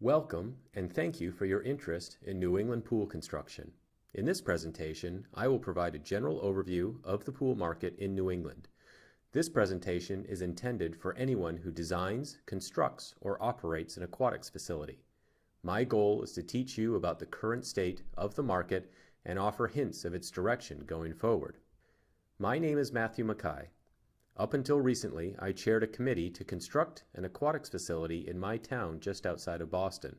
Welcome and thank you for your interest in New England pool construction. In this presentation, I will provide a general overview of the pool market in New England. This presentation is intended for anyone who designs, constructs, or operates an aquatics facility. My goal is to teach you about the current state of the market and offer hints of its direction going forward. My name is Matthew Mackay. Up until recently, I chaired a committee to construct an aquatics facility in my town just outside of Boston.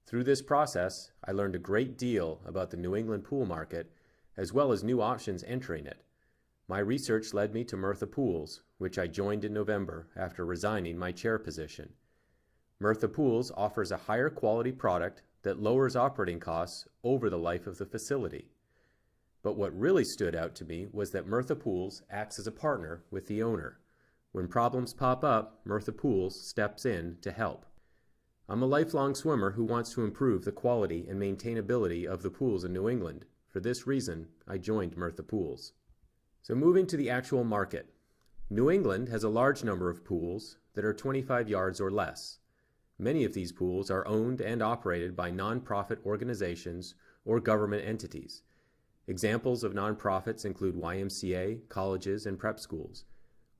Through this process, I learned a great deal about the New England pool market, as well as new options entering it. My research led me to Murtha Pools, which I joined in November after resigning my chair position. Murtha Pools offers a higher quality product that lowers operating costs over the life of the facility. But what really stood out to me was that Murtha Pools acts as a partner with the owner. When problems pop up, Murtha Pools steps in to help. I'm a lifelong swimmer who wants to improve the quality and maintainability of the pools in New England. For this reason, I joined Murtha Pools. So moving to the actual market. New England has a large number of pools that are 25 yards or less. Many of these pools are owned and operated by nonprofit organizations or government entities. Examples of nonprofits include YMCA, colleges, and prep schools.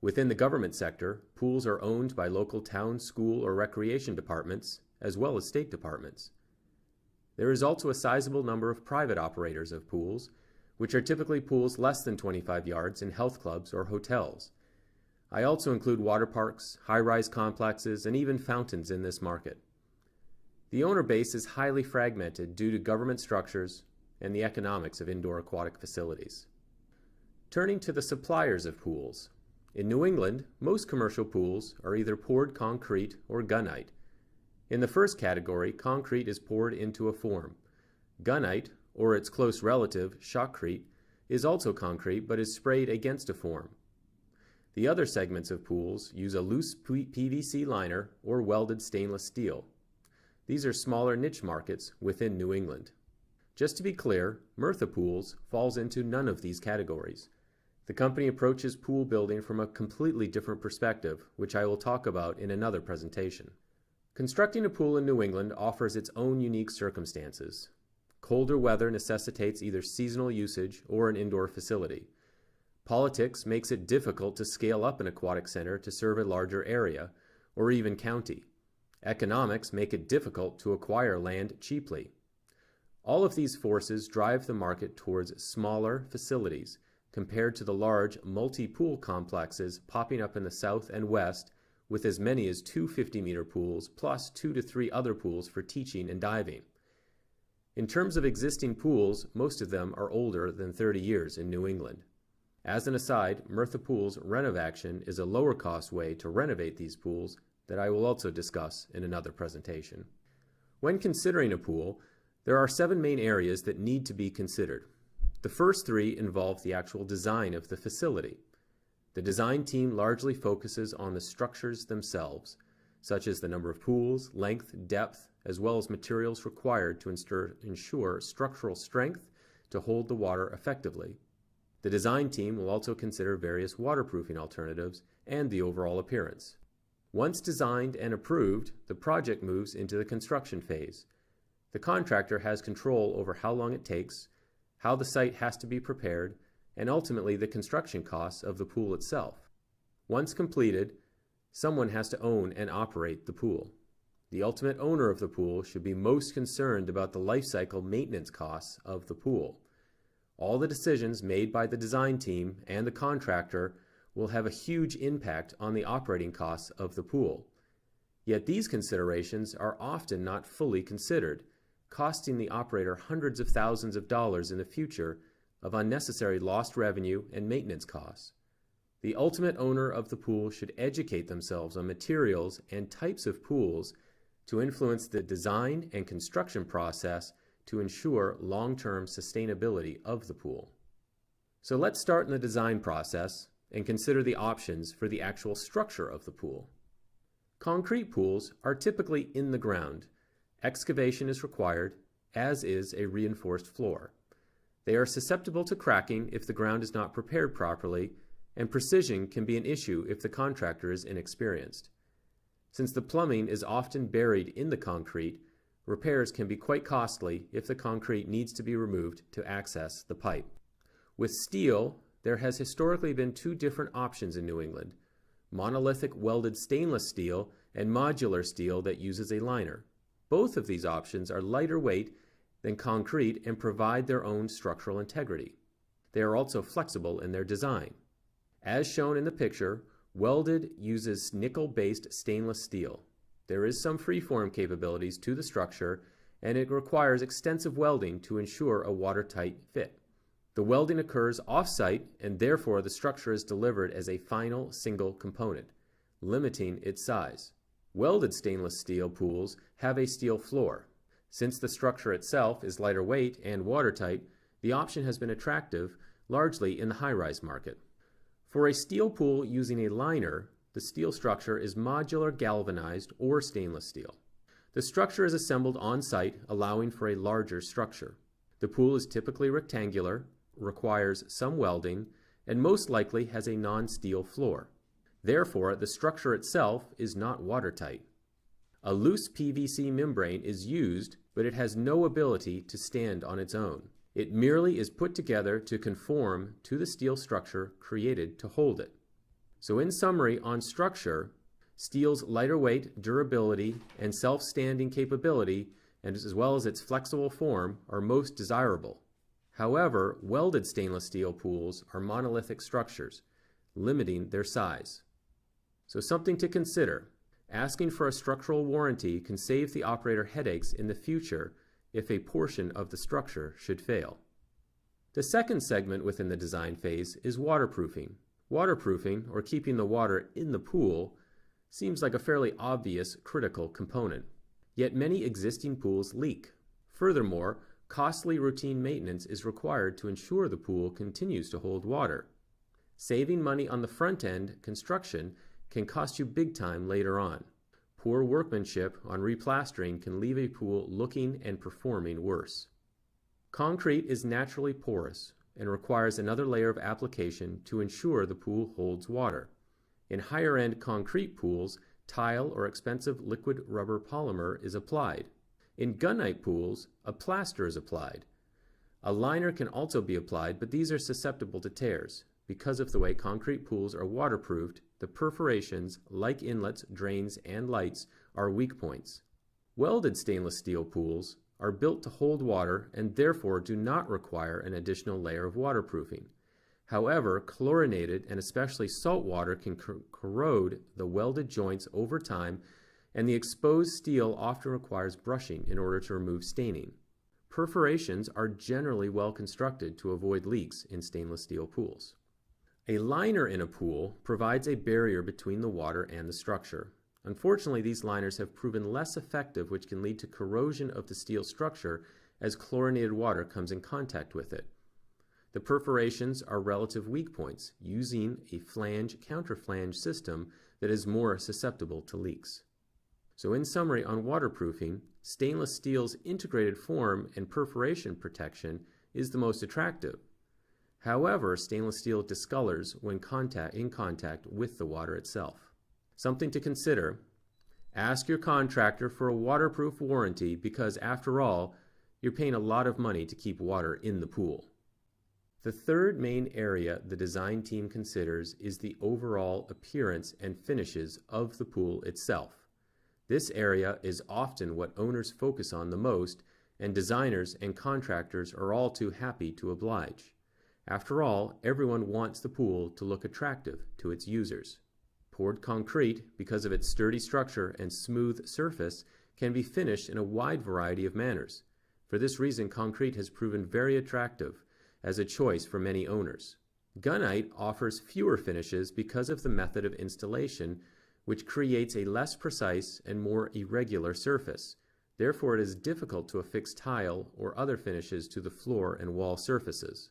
Within the government sector, pools are owned by local town, school, or recreation departments, as well as state departments. There is also a sizable number of private operators of pools, which are typically pools less than 25 yards in health clubs or hotels. I also include water parks, high-rise complexes, and even fountains in this market. The owner base is highly fragmented due to government structures and the economics of indoor aquatic facilities. Turning to the suppliers of pools. In New England, most commercial pools are either poured concrete or gunite. In the first category, concrete is poured into a form. Gunite, or its close relative, shotcrete, is also concrete but is sprayed against a form. The other segments of pools use a loose PVC liner or welded stainless steel. These are smaller niche markets within New England. Just to be clear, Murtha Pools falls into none of these categories. The company approaches pool building from a completely different perspective, which I will talk about in another presentation. Constructing a pool in New England offers its own unique circumstances. Colder weather necessitates either seasonal usage or an indoor facility. Politics makes it difficult to scale up an aquatic center to serve a larger area, or even county. Economics make it difficult to acquire land cheaply. All of these forces drive the market towards smaller facilities compared to the large multi-pool complexes popping up in the south and west with as many as 2 50-meter pools plus 2 to 3 other pools for teaching and diving. In terms of existing pools, most of them are older than 30 years in New England. As an aside, Murtha Pools Renovaction is a lower cost way to renovate these pools that I will also discuss in another presentation. When considering a pool, there are 7 main areas that need to be considered. The first 3 involve the actual design of the facility. The design team largely focuses on the structures themselves, such as the number of pools, length, depth, as well as materials required to ensure structural strength to hold the water effectively. The design team will also consider various waterproofing alternatives and the overall appearance. Once designed and approved, the project moves into the construction phase. The contractor has control over how long it takes, how the site has to be prepared, and ultimately the construction costs of the pool itself. Once completed, someone has to own and operate the pool. The ultimate owner of the pool should be most concerned about the life cycle maintenance costs of the pool. All the decisions made by the design team and the contractor will have a huge impact on the operating costs of the pool. Yet these considerations are often not fully considered, costing the operator hundreds of thousands of dollars in the future of unnecessary lost revenue and maintenance costs. The ultimate owner of the pool should educate themselves on materials and types of pools to influence the design and construction process to ensure long-term sustainability of the pool. So let's start in the design process and consider the options for the actual structure of the pool. Concrete pools are typically in the ground. Excavation is required, as is a reinforced floor. They are susceptible to cracking if the ground is not prepared properly, and precision can be an issue if the contractor is inexperienced. Since the plumbing is often buried in the concrete, repairs can be quite costly if the concrete needs to be removed to access the pipe. With steel, there has historically been two different options in New England: monolithic welded stainless steel and modular steel that uses a liner. Both of these options are lighter weight than concrete and provide their own structural integrity. They are also flexible in their design. As shown in the picture, welded uses nickel-based stainless steel. There is some freeform capabilities to the structure, and it requires extensive welding to ensure a watertight fit. The welding occurs off-site, and therefore the structure is delivered as a final single component, limiting its size. Welded stainless steel pools have a steel floor. Since the structure itself is lighter weight and watertight, the option has been attractive, largely in the high-rise market. For a steel pool using a liner, the steel structure is modular galvanized or stainless steel. The structure is assembled on-site, allowing for a larger structure. The pool is typically rectangular, requires some welding, and most likely has a non-steel floor. Therefore, the structure itself is not watertight. A loose PVC membrane is used, but it has no ability to stand on its own. It merely is put together to conform to the steel structure created to hold it. So in summary, on structure, steel's lighter weight, durability, and self-standing capability, and as well as its flexible form, are most desirable. However, welded stainless steel pools are monolithic structures, limiting their size. So something to consider: asking for a structural warranty can save the operator headaches in the future if a portion of the structure should fail. The second segment within the design phase is waterproofing. Waterproofing, or keeping the water in the pool, seems like a fairly obvious critical component. Yet many existing pools leak. Furthermore, costly routine maintenance is required to ensure the pool continues to hold water. Saving money on the front-end construction can cost you big time later on. Poor workmanship on replastering can leave a pool looking and performing worse. Concrete is naturally porous and requires another layer of application to ensure the pool holds water. In higher-end concrete pools, tile or expensive liquid rubber polymer is applied. In gunite pools, a plaster is applied. A liner can also be applied, but these are susceptible to tears. Because of the way concrete pools are waterproofed, the perforations, like inlets, drains, and lights, are weak points. Welded stainless steel pools are built to hold water and therefore do not require an additional layer of waterproofing. However, chlorinated and especially salt water can corrode the welded joints over time, and the exposed steel often requires brushing in order to remove staining. Perforations are generally well constructed to avoid leaks in stainless steel pools. A liner in a pool provides a barrier between the water and the structure. Unfortunately, these liners have proven less effective, which can lead to corrosion of the steel structure as chlorinated water comes in contact with it. The perforations are relative weak points, using a flange-counterflange system that is more susceptible to leaks. So in summary, on waterproofing, stainless steel's integrated form and perforation protection is the most attractive. However, stainless steel discolors when in contact with the water itself. Something to consider: ask your contractor for a waterproof warranty because, after all, you're paying a lot of money to keep water in the pool. The third main area the design team considers is the overall appearance and finishes of the pool itself. This area is often what owners focus on the most, and designers and contractors are all too happy to oblige. After all, everyone wants the pool to look attractive to its users. Poured concrete, because of its sturdy structure and smooth surface, can be finished in a wide variety of manners. For this reason, concrete has proven very attractive as a choice for many owners. Gunite offers fewer finishes because of the method of installation, which creates a less precise and more irregular surface. Therefore, it is difficult to affix tile or other finishes to the floor and wall surfaces.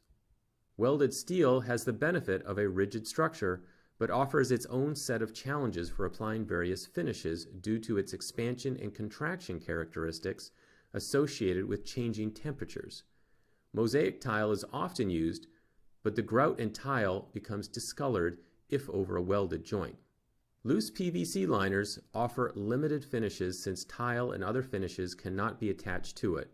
Welded steel has the benefit of a rigid structure, but offers its own set of challenges for applying various finishes due to its expansion and contraction characteristics associated with changing temperatures. Mosaic tile is often used, but the grout in tile becomes discolored if over a welded joint. Loose PVC liners offer limited finishes since tile and other finishes cannot be attached to it.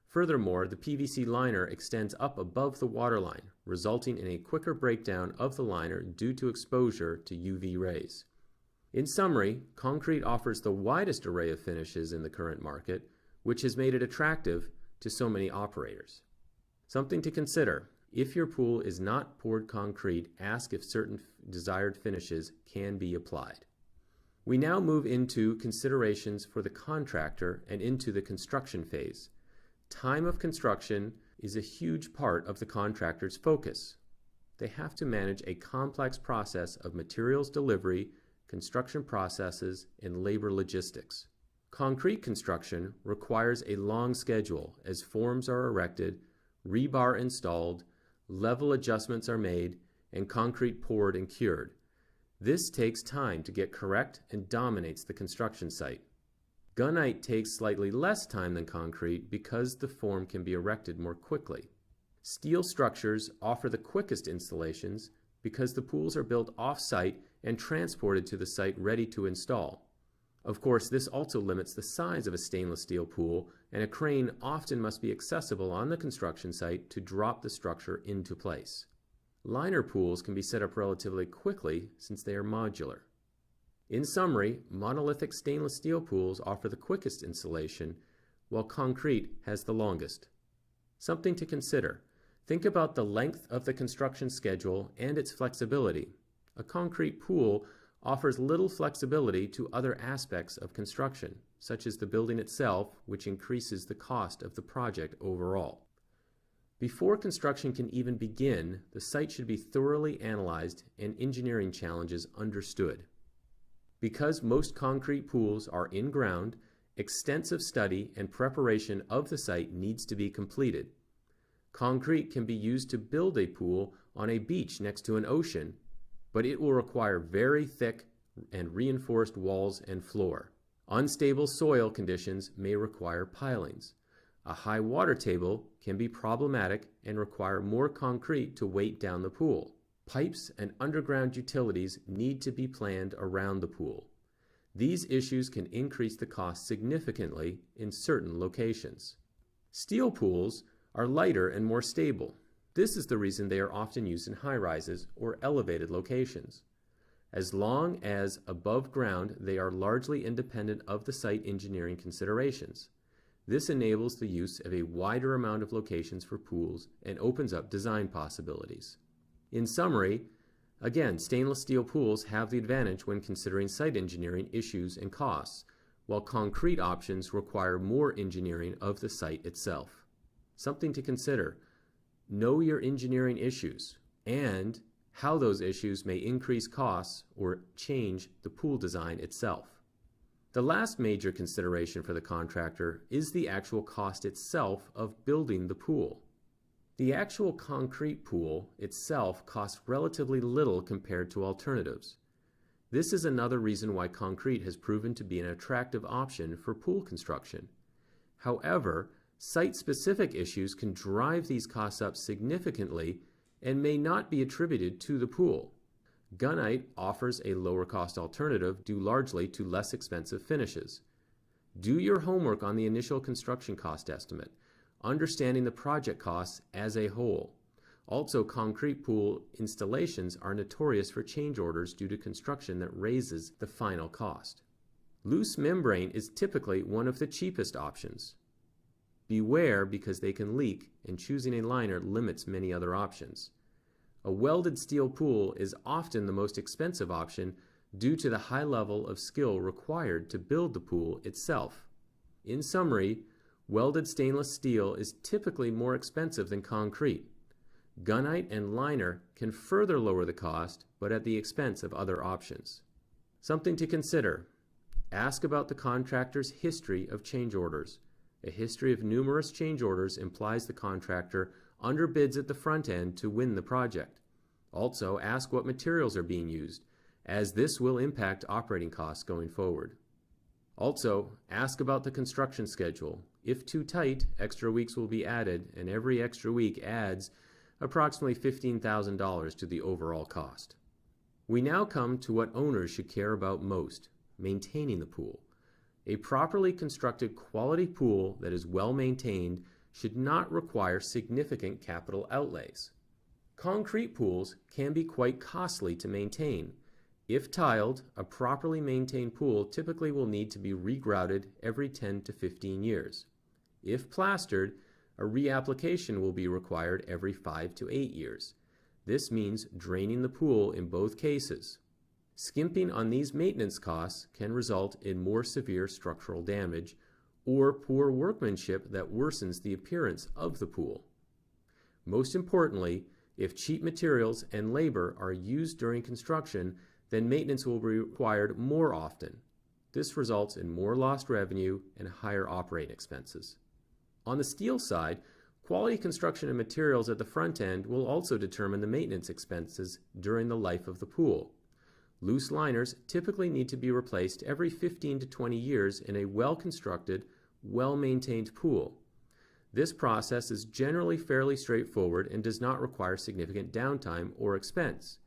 Furthermore, the PVC liner extends up above the waterline, resulting in a quicker breakdown of the liner due to exposure to UV rays. In summary, concrete offers the widest array of finishes in the current market, which has made it attractive to so many operators. Something to consider: if your pool is not poured concrete, ask if certain desired finishes can be applied. We now move into considerations for the contractor and into the construction phase. Time of construction is a huge part of the contractor's focus. They have to manage a complex process of materials delivery, construction processes, and labor logistics. Concrete construction requires a long schedule as forms are erected, rebar installed, level adjustments are made, and concrete poured and cured. This takes time to get correct and dominates the construction site. Gunite takes slightly less time than concrete because the form can be erected more quickly. Steel structures offer the quickest installations because the pools are built off-site and transported to the site ready to install. Of course, this also limits the size of a stainless steel pool, and a crane often must be accessible on the construction site to drop the structure into place. Liner pools can be set up relatively quickly since they are modular. In summary, monolithic stainless steel pools offer the quickest installation, while concrete has the longest. Something to consider: think about the length of the construction schedule and its flexibility. A concrete pool offers little flexibility to other aspects of construction, such as the building itself, which increases the cost of the project overall. Before construction can even begin, the site should be thoroughly analyzed and engineering challenges understood. Because most concrete pools are in-ground, extensive study and preparation of the site needs to be completed. Concrete can be used to build a pool on a beach next to an ocean, but it will require very thick and reinforced walls and floor. Unstable soil conditions may require pilings. A high water table can be problematic and require more concrete to weight down the pool. Pipes and underground utilities need to be planned around the pool. These issues can increase the cost significantly in certain locations. Steel pools are lighter and more stable. This is the reason they are often used in high-rises or elevated locations. As long as above ground, they are largely independent of the site engineering considerations. This enables the use of a wider amount of locations for pools and opens up design possibilities. In summary, again, stainless steel pools have the advantage when considering site engineering issues and costs, while concrete options require more engineering of the site itself. Something to consider: know your engineering issues and how those issues may increase costs or change the pool design itself. The last major consideration for the contractor is the actual cost itself of building the pool. The actual concrete pool itself costs relatively little compared to alternatives. This is another reason why concrete has proven to be an attractive option for pool construction. However, site-specific issues can drive these costs up significantly and may not be attributed to the pool. Gunite offers a lower-cost alternative due largely to less expensive finishes. Do your homework on the initial construction cost estimate, understanding the project costs as a whole. Also, concrete pool installations are notorious for change orders due to construction that raises the final cost. Loose membrane is typically one of the cheapest options. Beware because they can leak, and choosing a liner limits many other options. A welded steel pool is often the most expensive option due to the high level of skill required to build the pool itself. In summary, welded stainless steel is typically more expensive than concrete. Gunite and liner can further lower the cost, but at the expense of other options. Something to consider: ask about the contractor's history of change orders. A history of numerous change orders implies the contractor underbids at the front end to win the project. Also, ask what materials are being used, as this will impact operating costs going forward. Also, ask about the construction schedule. If too tight, extra weeks will be added, and every extra week adds approximately $15,000 to the overall cost. We now come to what owners should care about most: maintaining the pool. A properly constructed quality pool that is well maintained should not require significant capital outlays. Concrete pools can be quite costly to maintain. If tiled, a properly maintained pool typically will need to be regrouted every 10 to 15 years. If plastered, a reapplication will be required every 5 to 8 years. This means draining the pool in both cases. Skimping on these maintenance costs can result in more severe structural damage or poor workmanship that worsens the appearance of the pool. Most importantly, if cheap materials and labor are used during construction, then maintenance will be required more often. This results in more lost revenue and higher operating expenses. On the steel side, quality construction and materials at the front end will also determine the maintenance expenses during the life of the pool. Loose liners typically need to be replaced every 15 to 20 years in a well-constructed, well-maintained pool. This process is generally fairly straightforward and does not require significant downtime or expense.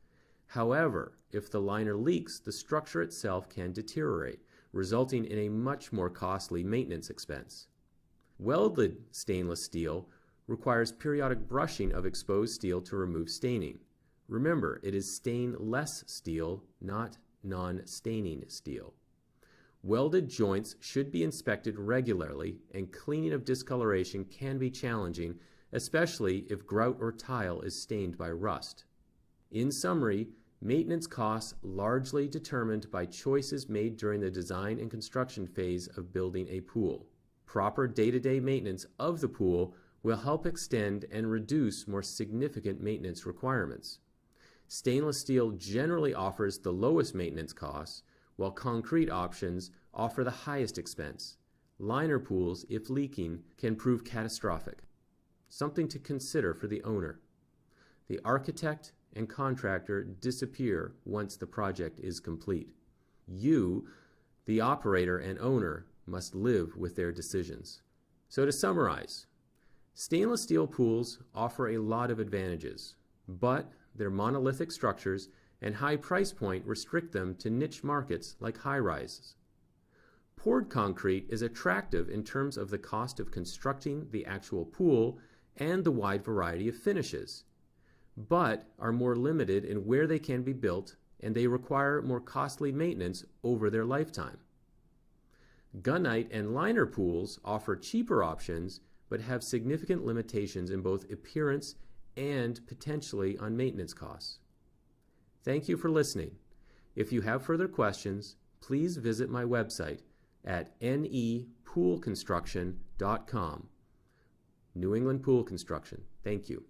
However, if the liner leaks, the structure itself can deteriorate, resulting in a much more costly maintenance expense. Welded stainless steel requires periodic brushing of exposed steel to remove staining. Remember, it is stainless steel, not non-staining steel. Welded joints should be inspected regularly, and cleaning of discoloration can be challenging, especially if grout or tile is stained by rust. In summary, maintenance costs largely determined by choices made during the design and construction phase of building a pool. Proper day-to-day maintenance of the pool will help extend and reduce more significant maintenance requirements. Stainless steel generally offers the lowest maintenance costs, while concrete options offer the highest expense. Liner pools, if leaking, can prove catastrophic. Something to consider for the owner. The architect and contractor disappear once the project is complete. You, the operator and owner, must live with their decisions. So to summarize, stainless steel pools offer a lot of advantages, but their monolithic structures and high price point restrict them to niche markets like high-rises. Poured concrete is attractive in terms of the cost of constructing the actual pool and the wide variety of finishes, but are more limited in where they can be built, and they require more costly maintenance over their lifetime. Gunite and liner pools offer cheaper options, but have significant limitations in both appearance and potentially on maintenance costs. Thank you for listening. If you have further questions, please visit my website at nepoolconstruction.com. New England Pool Construction. Thank you.